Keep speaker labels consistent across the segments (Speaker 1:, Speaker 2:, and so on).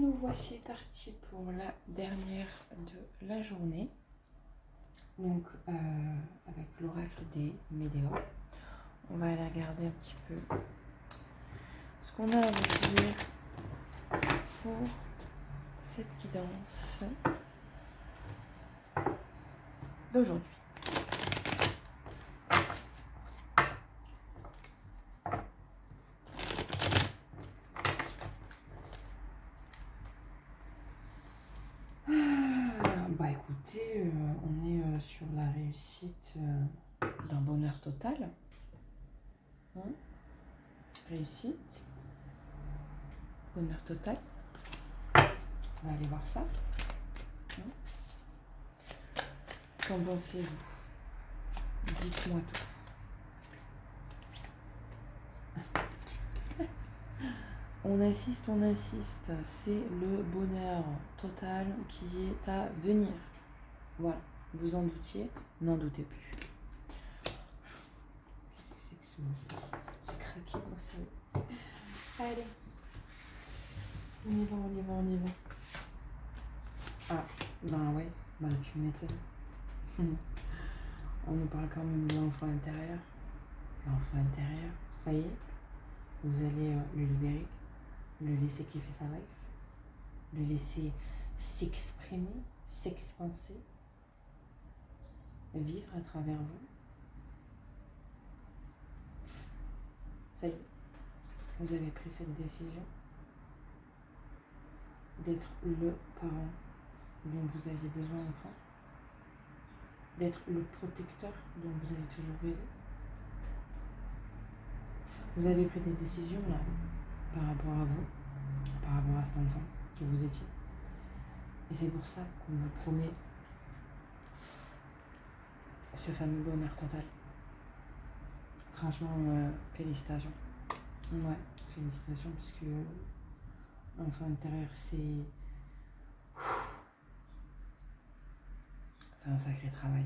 Speaker 1: nous voici partis pour la dernière de la journée. Donc, avec l'oracle des météores, on va aller regarder un petit peu ce qu'on a à vous dire pour cette guidance d'aujourd'hui. Écoutez, on est sur la réussite d'un bonheur total. Réussite, bonheur total. On va aller voir ça. Qu'en pensez-vous? Dites-moi tout. On insiste, c'est le bonheur total qui est à venir. Voilà, vous en doutiez, n'en doutez plus. Qu'est-ce que c'est que ça? J'ai craqué mon cerveau. Allez, on y va. Ah, ouais, tu m'étonnes. On nous parle quand même de l'enfant intérieur. L'enfant intérieur, ça y est, vous allez le libérer, le laisser kiffer sa life, le laisser s'exprimer, s'expanser, vivre à travers vous. Ça y est, vous avez pris cette décision d'être le parent dont vous aviez besoin enfant, d'être le protecteur dont vous avez toujours rêvé. Vous avez pris des décisions là, par rapport à vous, par rapport à cet enfant que vous étiez. Et c'est pour ça qu'on vous promet ce fameux bonheur total. Franchement, félicitations. Ouais, félicitations, puisque l'enfant intérieur, c'est un sacré travail.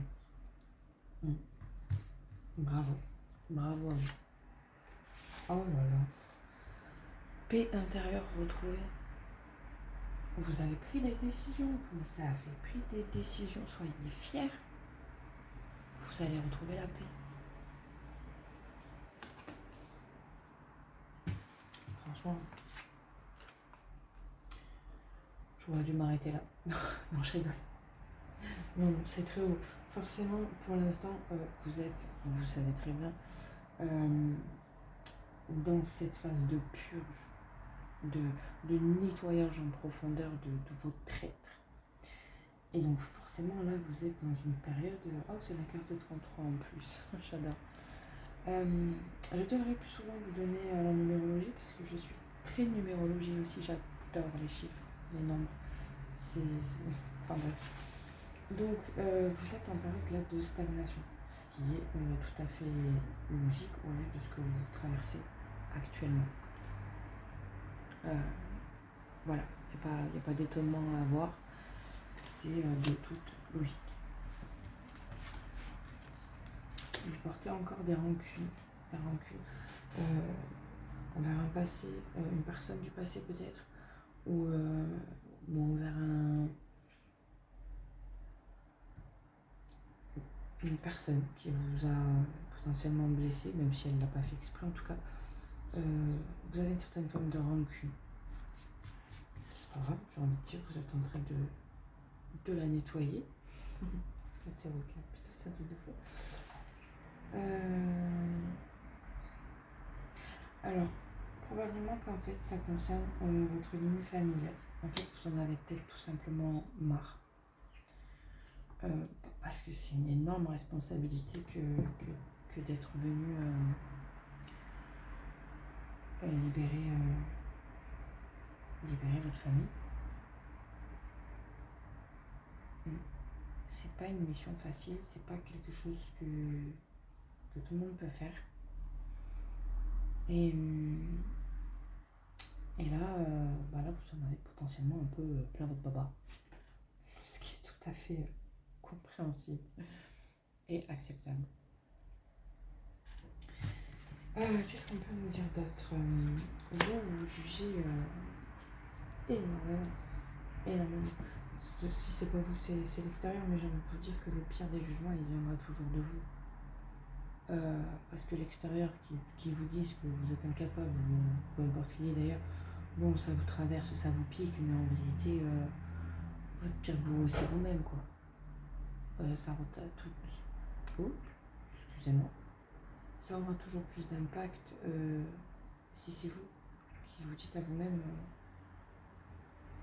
Speaker 1: Bravo à vous. Oh là là. Paix intérieure retrouvée. Vous avez pris des décisions, vous avez pris des décisions, soyez fiers. Vous allez retrouver la paix. Franchement, j'aurais dû m'arrêter là. Non, je rigole. Non, c'est très haut. Forcément, pour l'instant, vous savez très bien, dans cette phase de purge, de nettoyage en profondeur de votre être. Et donc forcément là vous êtes dans une période, c'est la carte 33 en plus, j'adore. Je devrais plus souvent vous donner la numérologie parce que je suis très numérologie aussi, j'adore les chiffres, les nombres, enfin bref. Donc vous êtes en période là de stagnation, ce qui est tout à fait logique au vu de ce que vous traversez actuellement. Voilà, il n'y a pas d'étonnement à avoir. C'est de toute logique. Vous portez encore des rancunes envers un passé, une personne du passé peut-être, ou envers une personne qui vous a potentiellement blessé, même si elle ne l'a pas fait exprès en tout cas. Vous avez une certaine forme de rancune. C'est pas grave, j'ai envie de dire, vous êtes en train de la nettoyer. C'est ok, putain, c'est un truc de fou. Alors, probablement qu'en fait, ça concerne votre lignée familiale. En fait, vous en avez peut-être tout simplement marre. Parce que c'est une énorme responsabilité que d'être venu libérer votre famille. C'est pas une mission facile, c'est pas quelque chose que tout le monde peut faire. Et là, vous en avez potentiellement un peu plein votre baba. Ce qui est tout à fait compréhensible et acceptable. Qu'est-ce qu'on peut nous dire d'autre? Vous jugez énormément. Énormément. Si c'est pas vous, c'est l'extérieur, mais j'ai envie de vous dire que le pire des jugements, il viendra toujours de vous. Parce que l'extérieur qui vous disent que vous êtes incapable, peu importe qui est d'ailleurs, bon, ça vous traverse, ça vous pique, mais en vérité, votre pire bourreau, c'est vous-même, quoi. Ça aura tout. Oh, excusez-moi. Ça aura toujours plus d'impact si c'est vous qui vous dites à vous-même,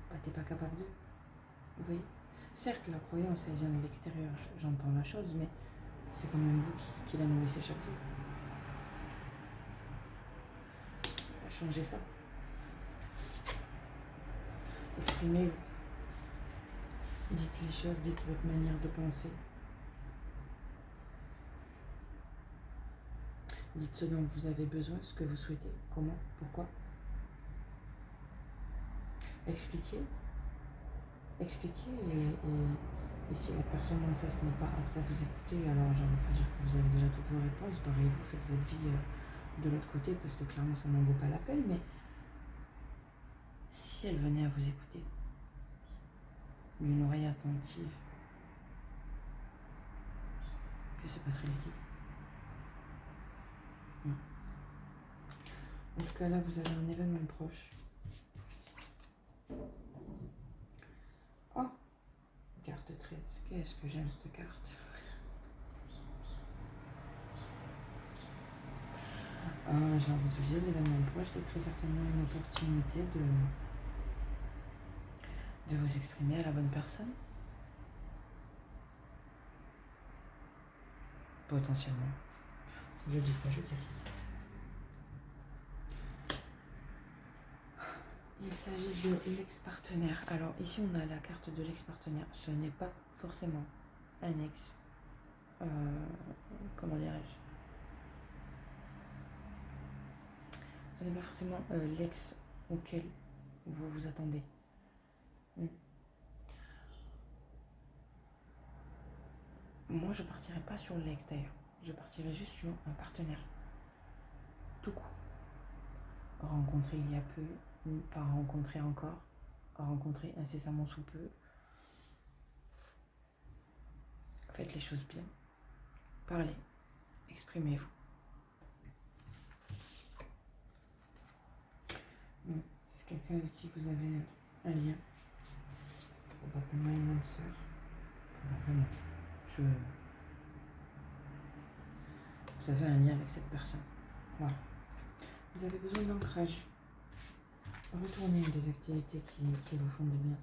Speaker 1: bah, t'es pas capable de. Vous voyez. Certes, la croyance, elle vient de l'extérieur, j'entends la chose, mais c'est quand même vous qui la nourrissez chaque jour. Changez ça. Exprimez-vous. Dites les choses, dites votre manière de penser. Dites ce dont vous avez besoin, ce que vous souhaitez, comment, pourquoi. Expliquez. Expliquez et si la personne en face n'est pas apte à vous écouter, alors j'ai envie de vous dire que vous avez déjà toutes vos réponses, barrez-vous, faites votre vie de l'autre côté parce que clairement ça n'en vaut pas la peine, mais si elle venait à vous écouter d'une oreille attentive, que se passerait-il? En tout cas là vous avez un événement proche. Oh, carte 13, qu'est-ce que j'aime cette carte. J'ai envie de vous dire, l'événement proche, c'est très certainement une opportunité de vous exprimer à la bonne personne. Potentiellement. Je dis ça, je dis rien. Il s'agit de l'ex-partenaire. Alors ici on a la carte de l'ex-partenaire. Ce n'est pas forcément un ex. Comment dirais-je? Ce n'est pas forcément l'ex auquel vous vous attendez. Moi je partirai pas sur l'ex d'ailleurs. Je partirai juste sur un partenaire. Tout court. Rencontré il y a peu, ou pas rencontré encore. Rencontré incessamment sous peu. Faites les choses bien. Parlez. Exprimez-vous. C'est quelqu'un avec qui vous avez un lien. Probablement une âme sœur. Probablement. Vous avez un lien avec cette personne. Voilà. Vous avez besoin d'ancrage. Retournez des activités qui vous font du bien,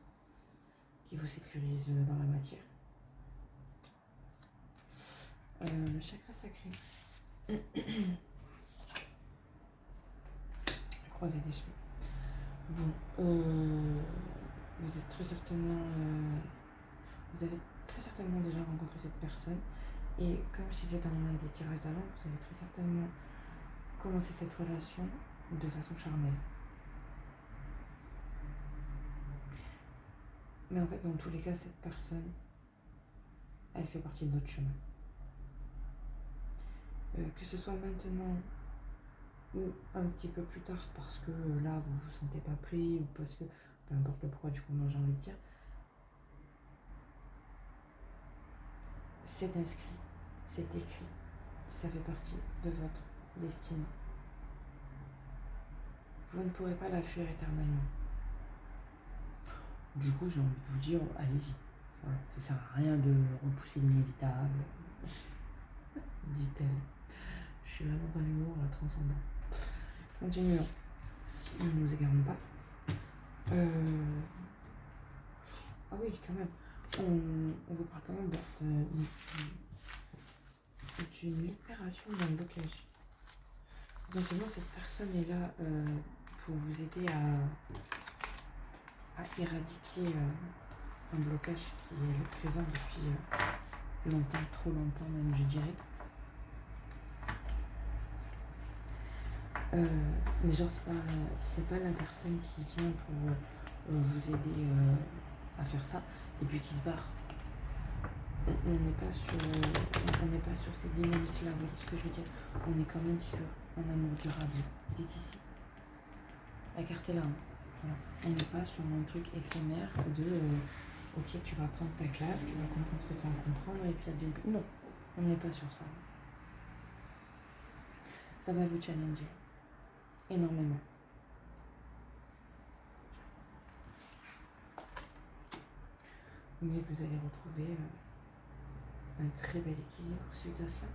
Speaker 1: qui vous sécurisent dans la matière. Le chakra sacré. Croisez des chemins. Bon, vous êtes très certainement, vous avez très certainement déjà rencontré cette personne. Et comme je disais dans l'un des tirages d'avant, vous avez très certainement commencé cette relation de façon charnelle. Mais en fait, dans tous les cas, cette personne, elle fait partie de votre chemin. Que ce soit maintenant ou un petit peu plus tard, parce que là, vous vous sentez pas pris, ou parce que, peu importe le pourquoi du comment j'ai envie de dire, c'est inscrit, c'est écrit, ça fait partie de votre destinée. Vous ne pourrez pas la fuir éternellement. Du coup, j'ai envie de vous dire, allez-y. Voilà, ça sert à rien de repousser l'inévitable, dit-elle. Je suis vraiment dans l'humour transcendant. Continuons. Ne nous égarons pas. Ah oui, quand même. On vous parle quand même d'une libération d'un blocage. Potentiellement, cette personne est là pour vous aider à éradiquer un blocage qui est présent depuis longtemps, trop longtemps même, je dirais. Mais genre, c'est pas la personne qui vient pour vous aider à faire ça et puis qui se barre. On n'est pas sur ces dynamiques-là, vous voyez ce que je veux dire? On est quand même sur un amour durable. Il est ici. La carte est là, hein. Voilà. On n'est pas sur un truc éphémère de ok, tu vas prendre ta claque, tu vas comprendre ce que tu as à comprendre et puis advienne que. Non, on n'est pas sur ça. Ça va vous challenger énormément. Mais vous allez retrouver un très bel équilibre suite à ça.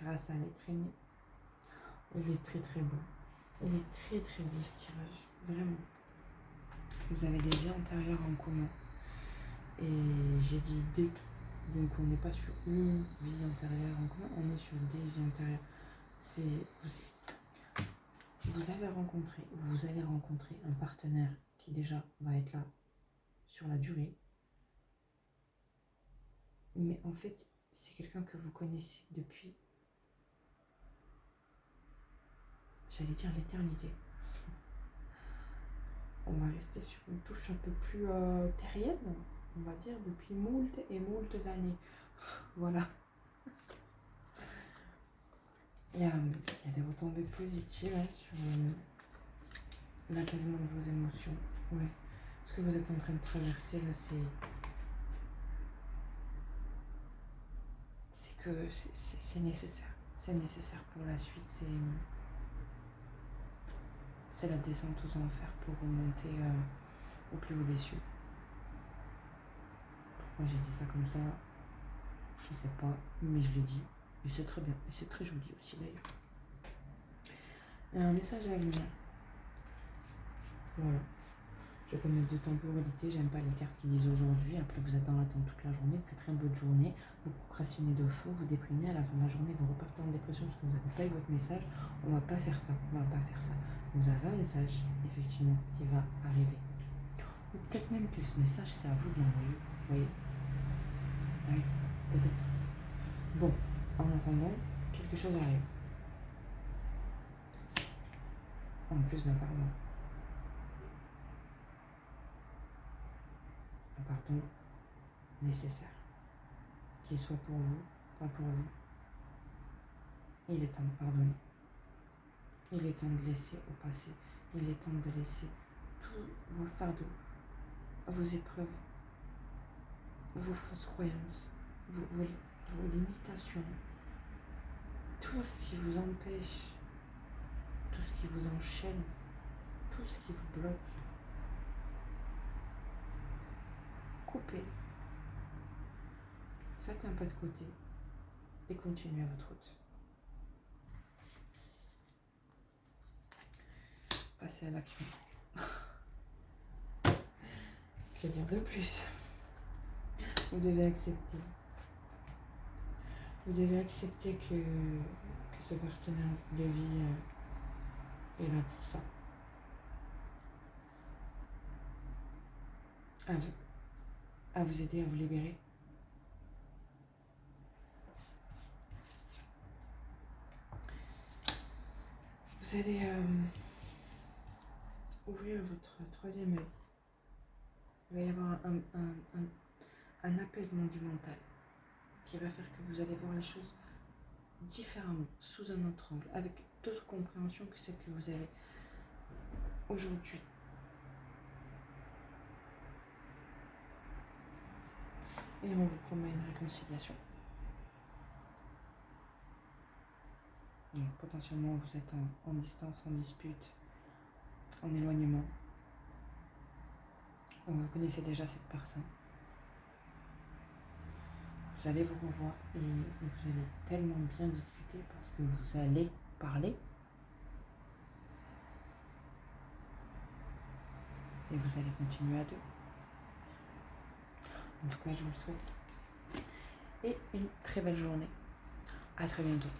Speaker 1: Grâce à l'être aimé. Il est très très beau. Il est très très beau ce tirage. Vraiment. Vous avez des vies antérieures en commun. Et j'ai dit des. Donc on n'est pas sur une vie antérieure en commun, on est sur des vies antérieures. Vous allez rencontrer un partenaire qui déjà va être là sur la durée. Mais en fait, c'est quelqu'un que vous connaissez depuis, j'allais dire l'éternité. On va rester sur une touche un peu plus terrienne, on va dire, depuis moult et moult années. Voilà. Il y a des retombées positives sur l'apaisement de vos émotions. Ouais. Ce que vous êtes en train de traverser là, c'est nécessaire. C'est nécessaire pour la suite. C'est la descente aux enfers pour remonter au plus haut des cieux. Pourquoi j'ai dit ça comme ça, je sais pas, mais je l'ai dit. Et c'est très bien. Et c'est très joli aussi d'ailleurs. Un message à venir. Voilà. Je peux mettre de temporalité, j'aime pas les cartes qui disent aujourd'hui, après vous êtes dans l'attente toute la journée, vous faites rien de votre journée, vous procrastinez de fou, vous déprimez, à la fin de la journée vous repartez en dépression parce que vous n'avez pas eu votre message. On va pas faire ça, on va pas faire ça. Vous avez un message, effectivement, qui va arriver. Ou peut-être même que ce message, c'est à vous de l'envoyer, vous voyez. Oui, peut-être. Bon, en attendant, quelque chose arrive. En plus d'un pardon. Un pardon nécessaire. Qu'il soit pour vous, pas pour vous. Il est temps de pardonner. Il est temps de laisser au passé. Il est temps de laisser tous vos fardeaux, vos épreuves, vos fausses croyances, vos limitations, tout ce qui vous empêche, tout ce qui vous enchaîne, tout ce qui vous bloque. Coupez. Faites un pas de côté et continuez à votre route. Passez à l'action. Que dire de plus? Vous devez accepter. Vous devez accepter que ce partenaire de vie est là pour ça. À vous aider à vous libérer. Vous allez ouvrir votre troisième œil. Il va y avoir un apaisement du mental qui va faire que vous allez voir les choses différemment, sous un autre angle, avec d'autres compréhensions que celles que vous avez aujourd'hui. Et on vous promet une réconciliation. Donc, potentiellement, vous êtes en distance, en dispute, en éloignement. Donc, vous connaissez déjà cette personne. Vous allez vous revoir et vous allez tellement bien discuter parce que vous allez parler. Et vous allez continuer à deux. En tout cas, je vous le souhaite. Et une très belle journée. À très bientôt.